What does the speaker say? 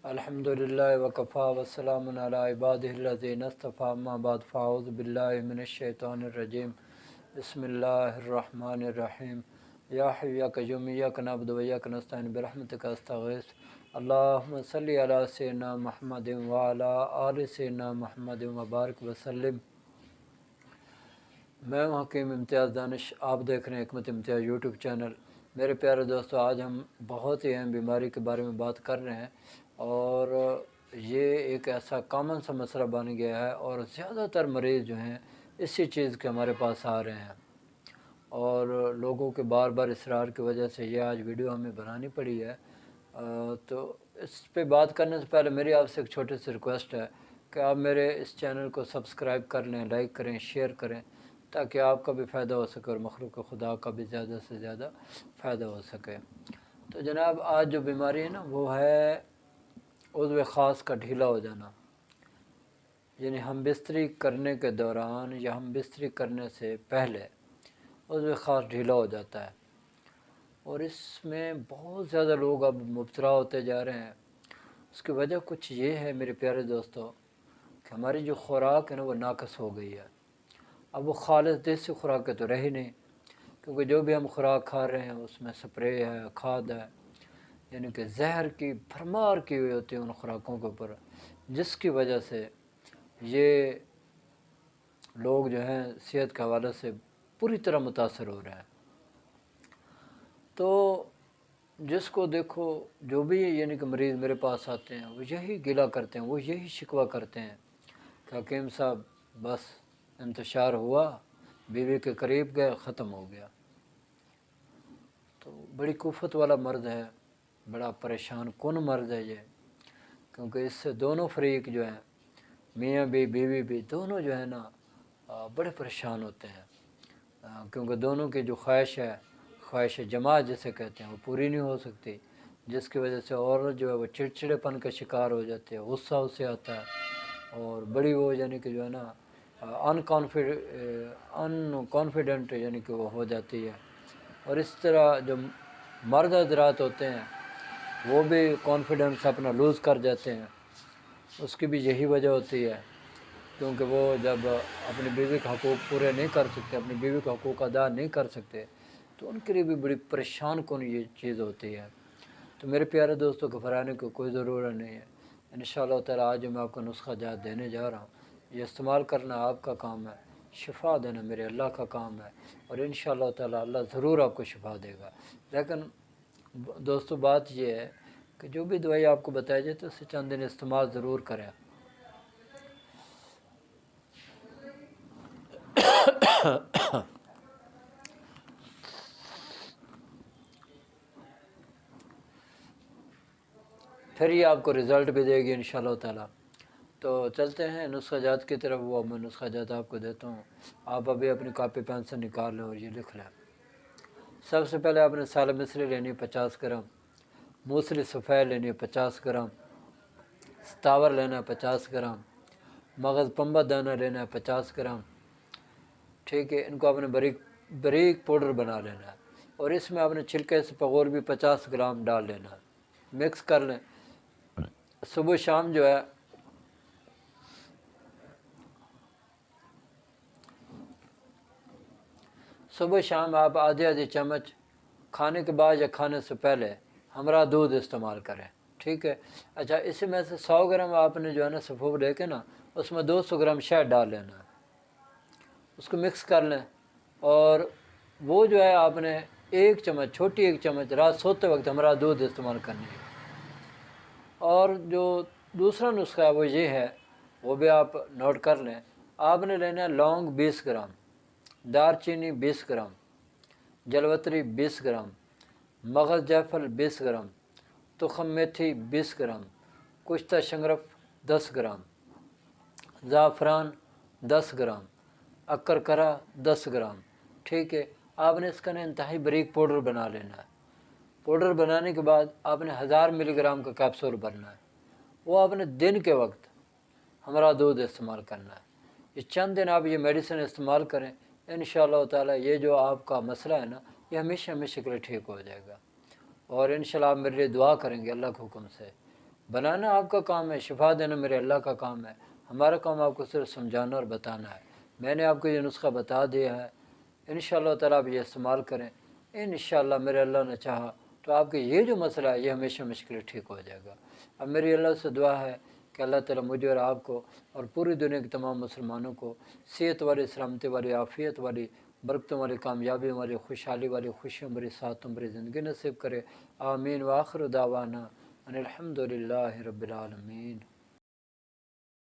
الحمدللہ وکفا وسلام علی عبادہ الذین اصطفیٰ اما بعد فاعوذ باللہ من الشیطان الرجیم بسم اللہ الرحمن الرحیم یا حی یا قیوم ایاک نعبد و ایاک نستعین برحمتک استغیث اللہم صلی علی سیدنا محمد وعلی آل سیدنا محمد وبارک وسلم۔ میں ہوں حکیم امتیاز دانش، آپ دیکھ رہے ہیں حکمت امتیاز یوٹیوب چینل۔ میرے پیارے دوستو، آج ہم بہت ہی اہم بیماری کے بارے میں بات کر رہے ہیں، اور یہ ایک ایسا کامن سا مسئلہ بن گیا ہے، اور زیادہ تر مریض جو ہیں اسی چیز کے ہمارے پاس آ رہے ہیں، اور لوگوں کے بار بار اصرار کی وجہ سے یہ آج ویڈیو ہمیں بنانی پڑی ہے۔ تو اس پہ بات کرنے سے پہلے میری آپ سے ایک چھوٹی سی ریکویسٹ ہے کہ آپ میرے اس چینل کو سبسکرائب کر لیں، لائک کریں، شیئر کریں، تاکہ آپ کا بھی فائدہ ہو سکے اور مخلوق خدا کا بھی زیادہ سے زیادہ فائدہ ہو سکے۔ تو جناب، آج جو بیماری ہے نا، وہ ہے عضو خاص کا ڈھیلا ہو جانا، یعنی ہم بستری کرنے کے دوران یا ہم بستری کرنے سے پہلے عضو خاص ڈھیلا ہو جاتا ہے، اور اس میں بہت زیادہ لوگ اب مبتلا ہوتے جا رہے ہیں۔ اس کی وجہ کچھ یہ ہے میرے پیارے دوستو کہ ہماری جو خوراک ہے نا، وہ ناقص ہو گئی ہے۔ اب وہ خالص دیسی خوراک تو رہی نہیں، کیونکہ جو بھی ہم خوراک کھا رہے ہیں اس میں سپرے ہے، کھاد ہے، یعنی کہ زہر کی بھرمار کی ہوئی ہوتی ہے ان خوراکوں کے اوپر، جس کی وجہ سے یہ لوگ جو ہیں صحت کے حوالے سے پوری طرح متاثر ہو رہے ہیں۔ تو جس کو دیکھو، جو بھی یعنی کہ مریض میرے پاس آتے ہیں، وہ یہی گلہ کرتے ہیں، وہ یہی شکوہ کرتے ہیں کہ حکیم صاحب بس انتشار ہوا، بیوی کے قریب گئے، ختم ہو گیا۔ تو بڑی کفت والا مرض ہے، بڑا پریشان کن مرض ہے یہ، کیونکہ اس سے دونوں فریق جو ہیں، میاں بھی بیوی بھی، دونوں جو ہے نا بڑے پریشان ہوتے ہیں، کیونکہ دونوں کی جو خواہش ہے، خواہش جماعت جسے کہتے ہیں، وہ پوری نہیں ہو سکتی، جس کی وجہ سے عورت جو ہے وہ چڑچڑے پن کا شکار ہو جاتی ہے، غصہ اسے آتا ہے، اور بڑی وہ یعنی کہ جو ہے نا ان کانفیڈنٹ یعنی کہ وہ ہو جاتی ہے۔ اور اس طرح جو مرد حضرات ہوتے ہیں وہ بھی کانفیڈنس اپنا لوز کر جاتے ہیں، اس کی بھی یہی وجہ ہوتی ہے، کیونکہ وہ جب اپنی بیوی کا حقوق پورے نہیں کر سکتے، اپنی بیوی کا حقوق ادا نہیں کر سکتے، تو ان کے لیے بھی بڑی پریشان کن یہ چیز ہوتی ہے۔ تو میرے پیارے دوستوں، گھبرانے کی کوئی ضرورت نہیں ہے۔ انشاءاللہ تعالیٰ آج میں آپ کو نسخہ جات دینے جا رہا ہوں، یہ استعمال کرنا آپ کا کام ہے، شفا دینا میرے اللہ کا کام ہے، اور انشاءاللہ تعالیٰ اللہ ضرور آپ کو شفا دے گا۔ لیکن دوستو، بات یہ ہے کہ جو بھی دوائی آپ کو بتائی جائے تو اسے چند دن استعمال ضرور کریں۔ پھر یہ آپ کو رزلٹ بھی دے گی انشاءاللہ تعالیٰ۔ تو چلتے ہیں نسخہ جات کی طرف۔ وہ میں نسخہ جات آپ کو دیتا ہوں، آپ ابھی اپنی کاپی پین سے نکال لیں اور یہ لکھ لیں۔ سب سے پہلے آپ نے سال مصری لینی ہے 50 گرام، موسلی سفید لینی ہے 50 گرام، ستاور لینا ہے 50 گرام، مغز پنبہ دانہ لینا ہے 50 گرام، ٹھیک ہے۔ ان کو آپ نے باریک پاؤڈر بنا لینا ہے، اور اس میں آپ نے چھلکے سے پغور بھی 50 گرام ڈال لینا ہے، مکس کر لیں۔ صبح شام جو ہے صبح شام آپ آدھی چمچ کھانے کے بعد یا کھانے سے پہلے ہمراہ دودھ استعمال کریں، ٹھیک ہے۔ اچھا، اسی میں سے 100 گرام آپ نے جو ہے نا سفوف لے کے نا، اس میں 200 گرام شہد ڈال لینا ہے، اس کو مکس کر لیں، اور وہ جو ہے آپ نے چھوٹی ایک چمچ رات سوتے وقت ہمراہ دودھ استعمال کرنی ہے۔ اور جو دوسرا نسخہ ہے وہ یہ ہے، وہ بھی آپ نوٹ کر لیں۔ آپ نے لینا ہے لونگ 20 گرام، دار چینی 20 گرام، جلوتری 20 گرام، مغز جعفر 20 گرام، تخم میتھی 20 گرام، کشتہ شنگرف 10 گرام، زعفران 10 گرام، اکر کرا 10 گرام، ٹھیک ہے۔ آپ نے اس کا انتہائی باریک پاؤڈر بنا لینا ہے۔ پاؤڈر بنانے کے بعد آپ نے 1000 ملی گرام کا کیپسول بھرنا ہے، وہ آپ نے دن کے وقت ہمراہ دودھ استعمال کرنا ہے۔ یہ چند دن آپ یہ میڈیسن استعمال کریں، انشاءاللہ تعالیٰ یہ جو آپ کا مسئلہ ہے نا، یہ ہمیشہ ہمیشہ کے لیے ٹھیک ہو جائے گا، اور انشاءاللہ آپ میرے لیے دعا کریں گے اللہ کے حکم سے بنانا آپ کا کام ہے، شفا دینا میرے اللہ کا کام ہے، ہمارا کام آپ کو صرف سمجھانا اور بتانا ہے۔ میں نے آپ کو یہ نسخہ بتا دیا ہے، انشاءاللہ تعالیٰ آپ یہ استعمال کریں، انشاءاللہ میرے اللہ نے چاہا تو آپ کے یہ جو مسئلہ ہے یہ ہمیشہ مشکل ٹھیک ہو جائے گا۔ اب میری اللہ سے دعا ہے کہ اللہ تعالیٰ مجھے اور آپ کو اور پوری دنیا کے تمام مسلمانوں کو صحت والی، سلامتی والی، عافیت والی، برکتوں والی، کامیابی والی، خوشحالی والی، خوشیوں بری، ساتوں بری زندگی نصیب کرے۔ آمین۔ وآخر دعوانا ان الحمد للہ رب العالمین۔